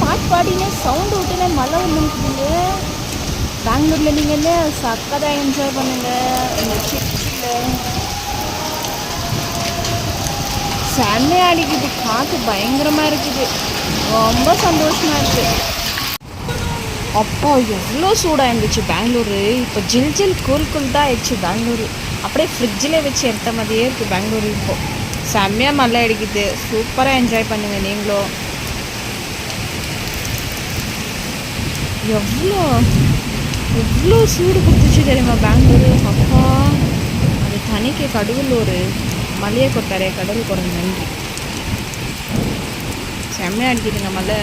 பாட்டு பாடினே சவுண்டு விட்டுனே மழை வந்துருக்குதுங்க. பெங்களூரில் நீங்கள் என்ன சக்கரை என்ஜாய் பண்ணுங்கள். இந்த சில்ல செம்மையாக அடிக்குது, காற்று பயங்கரமாக இருக்குது, ரொம்ப சந்தோஷமாக இருக்குது. அப்பா எவ்வளோ சூடாக இருந்துச்சு பெங்களூரு. இப்போ ஜில் ஜில் கூல் கூல் தான் ஆயிடுச்சு பெங்களூரு. அப்படியே ஃப்ரிட்ஜில் வச்சு எடுத்த மாதிரியே இருக்குது பெங்களூரு. இப்போது செம்மையாக மழை அடிக்குது, சூப்பராக என்ஜாய் பண்ணுங்கள் நீங்களும். எவ்வளோ எவ்வளோ சூடு கொடுத்துச்சு தெரியுமா பெங்களூரு. அப்பா அது தனிக்கு கடவுளூர் மலையை கொட்டாரே கடவுள் குறைஞ்ச நன்றி. செம்மையாக அடிக்குதுங்க மழை.